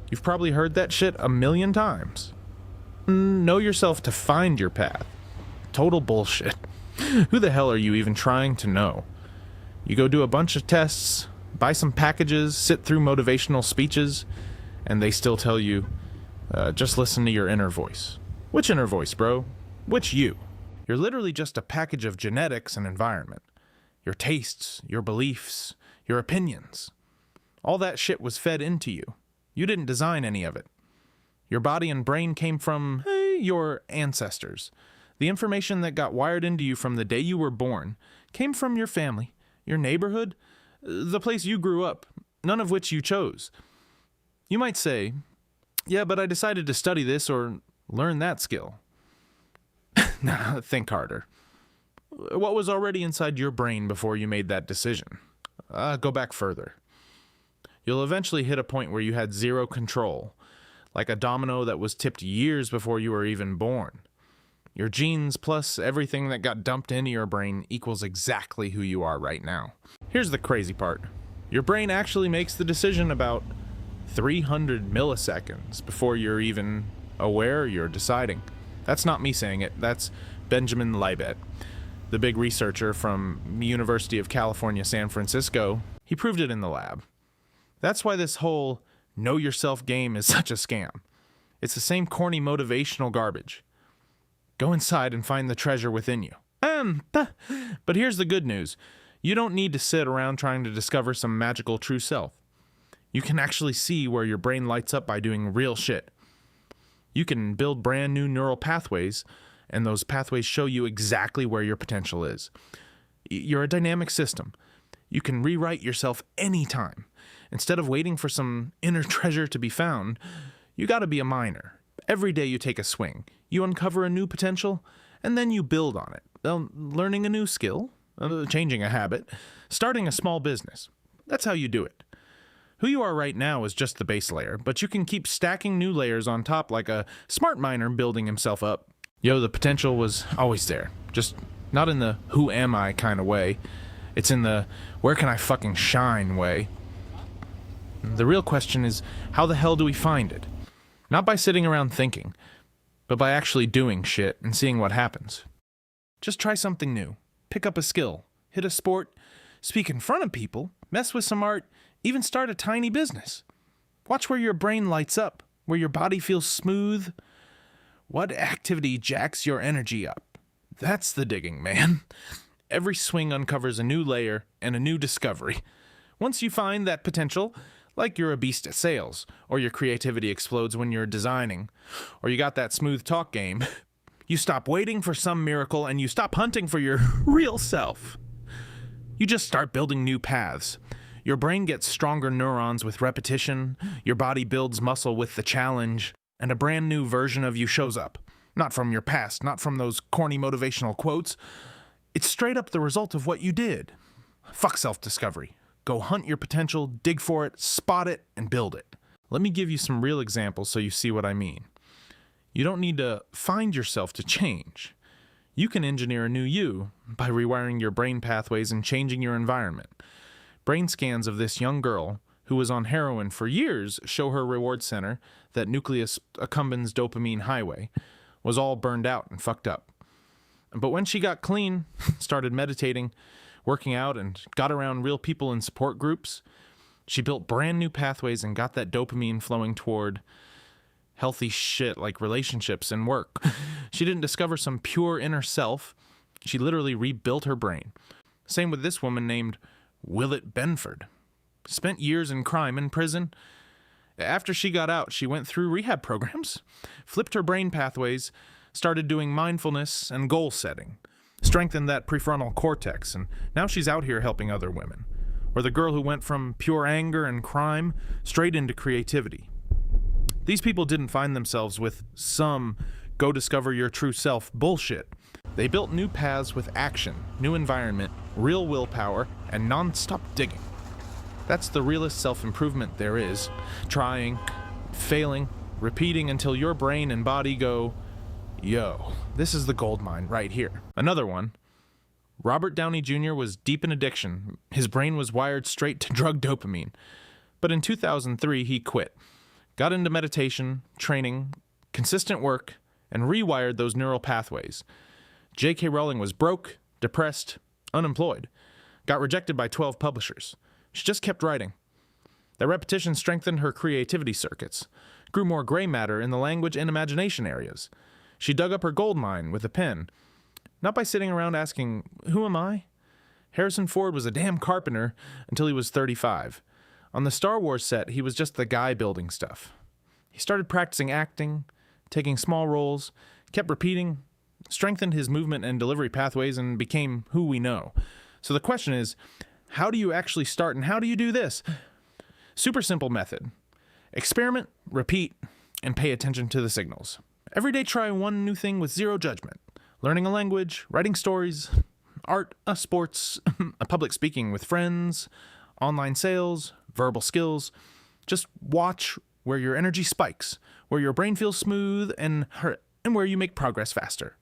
You've probably heard that shit a million times. Know yourself to find your path. Total bullshit. Who the hell are you even trying to know? You go do a bunch of tests, buy some packages, sit through motivational speeches, and they still tell you, just listen to your inner voice. Which inner voice, bro? Which you? You're literally just a package of genetics and environment. Your tastes, your beliefs, your opinions. All that shit was fed into you. You didn't design any of it. Your body and brain came from, your ancestors. The information that got wired into you from the day you were born came from your family, your neighborhood, the place you grew up, none of which you chose. You might say, yeah, but I decided to study this or learn that skill. Nah, think harder. What was already inside your brain before you made that decision? Go back further. You'll eventually hit a point where you had zero control, like a domino that was tipped years before you were even born. Your genes plus everything that got dumped into your brain equals exactly who you are right now. Here's the crazy part. Your brain actually makes the decision about 300 milliseconds before you're even aware you're deciding. That's not me saying it, that's Benjamin Libet, the big researcher from the University of California, San Francisco. He proved it in the lab. That's why this whole know yourself game is such a scam. It's the same corny motivational garbage. Go inside and find the treasure within you. But here's the good news. You don't need to sit around trying to discover some magical true self. You can actually see where your brain lights up by doing real shit. You can build brand new neural pathways, and those pathways show you exactly where your potential is. You're a dynamic system. You can rewrite yourself anytime. Instead of waiting for some inner treasure to be found, you gotta be a miner. Every day you take a swing, you uncover a new potential, and then you build on it. Learning a new skill, changing a habit, starting a small business. That's how you do it. Who you are right now is just the base layer, but you can keep stacking new layers on top like a smart miner building himself up. Yo, the potential was always there. Just not in the who am I kind of way. It's in the where can I fucking shine way. The real question is, how the hell do we find it? Not by sitting around thinking, but by actually doing shit and seeing what happens. Just try something new. Pick up a skill. Hit a sport. Speak in front of people. Mess with some art. Even start a tiny business. Watch where your brain lights up, where your body feels smooth. What activity jacks your energy up? That's the digging, man. Every swing uncovers a new layer and a new discovery. Once you find that potential, like you're a beast at sales, or your creativity explodes when you're designing, or you got that smooth talk game, you stop waiting for some miracle and you stop hunting for your real self. You just start building new paths. Your brain gets stronger neurons with repetition, your body builds muscle with the challenge, and a brand new version of you shows up. Not from your past, not from those corny motivational quotes. It's straight up the result of what you did. Fuck self-discovery. Go hunt your potential, dig for it, spot it, and build it. Let me give you some real examples so you see what I mean. You don't need to find yourself to change. You can engineer a new you by rewiring your brain pathways and changing your environment. Brain scans of this young girl, who was on heroin for years, show her reward center, that nucleus accumbens dopamine highway, was all burned out and fucked up. But when she got clean, started meditating, working out, and got around real people in support groups, she built brand new pathways and got that dopamine flowing toward healthy shit like relationships and work. She didn't discover some pure inner self. She literally rebuilt her brain. Same with this woman named Willett Benford. Spent years in crime in prison. After she got out, she went through rehab programs, flipped her brain pathways, started doing mindfulness and goal setting, strengthened that prefrontal cortex, and now she's out here helping other women. Or the girl who went from pure anger and crime straight into creativity. These people didn't find themselves with some go discover your true self bullshit. They built new paths with action, new environment, real willpower, and non-stop digging. That's the realest self-improvement there is. Trying, failing, repeating until your brain and body go, yo, this is the gold mine right here. Another one. Robert Downey Jr. was deep in addiction. His brain was wired straight to drug dopamine. But in 2003, he quit. got into meditation, training, consistent work, and rewired those neural pathways. J.K. Rowling was broke, depressed, unemployed, got rejected by 12 publishers. She just kept writing. That repetition strengthened her creativity circuits, grew more gray matter in the language and imagination areas. She dug up her gold mine with a pen, not by sitting around asking, "Who am I?" Harrison Ford was a damn carpenter until he was 35. On the Star Wars set, he was just the guy building stuff. He started practicing acting, taking small roles, kept repeating, strengthened his movement and delivery pathways, and became who we know. So the question is, how do you actually start, and how do you do this? Super simple method. Experiment, repeat, and pay attention to the signals. Every day try one new thing with zero judgment. Learning a language, writing stories, art, sports, public speaking with friends, online sales, verbal skills. Just watch where your energy spikes, where your brain feels smooth, and where you make progress faster.